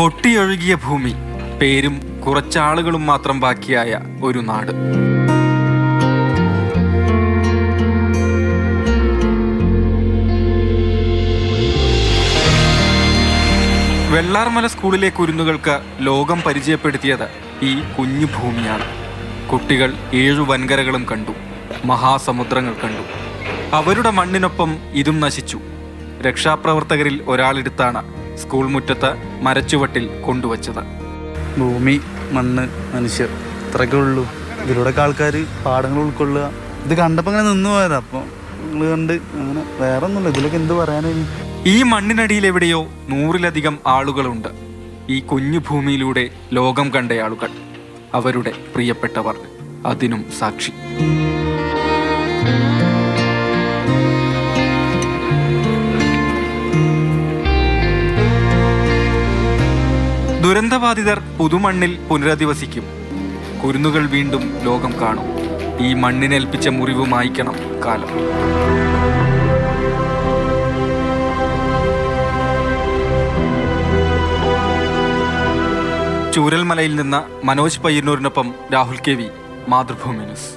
പൊട്ടിയൊഴുകിയ ഭൂമി, പേരും കുറച്ചാളുകളും മാത്രം ബാക്കിയായ ഒരു നാട്. വെള്ളാർമല സ്കൂളിലെ കുരുന്നുകൾക്ക് ലോകം പരിചയപ്പെടുത്തിയത് ഈ കുഞ്ഞു ഭൂമിയാണ്. കുട്ടികൾ 7 വൻകരകളും കണ്ടു, മഹാസമുദ്രങ്ങൾ കണ്ടു. അവരുടെ മണ്ണിനൊപ്പം ഇതും നശിച്ചു. രക്ഷാപ്രവർത്തകരിൽ ഒരാളെടുത്താണ് സ്കൂൾ മുറ്റത്ത് മരച്ചുവട്ടിൽ കൊണ്ടുവച്ചത്. ഭൂമി, മണ്ണ്, മനുഷ്യർ, ഇത്രയൊക്കെ ഉള്ളൂ. ഇതിലൂടെയൊക്കെ ആൾക്കാർ പാഠങ്ങൾ ഉൾക്കൊള്ളുക. ഇത് കണ്ടപ്പോൾ അങ്ങനെ നിന്നു പോയതാ. അപ്പോൾ നിങ്ങൾ കണ്ട് അങ്ങനെ വേറെ ഒന്നുമില്ല. ഇതിലൊക്കെ എന്ത് പറയാനായി? ഈ മണ്ണിനടിയിൽ എവിടെയോ 100-ലധികം ആളുകളുണ്ട്. ഈ കുഞ്ഞു ഭൂമിയിലൂടെ ലോകം കണ്ട ആളുകൾ, അവരുടെ പ്രിയപ്പെട്ടവർ, അതിനും സാക്ഷി. ദുരന്തബാധിതർ പുതുമണ്ണിൽ പുനരധിവസിക്കും. കുരുന്നുകൾ വീണ്ടും ലോകം കാണും. ഈ മണ്ണിനേൽപ്പിച്ച മുറിവ് മായ്ക്കണം കാലം. ചൂരൽമലയിൽ നിന്ന് മനോജ് പയ്യന്നൂരിനൊപ്പം രാഹുൽ KV, മാതൃഭൂമി ന്യൂസ്.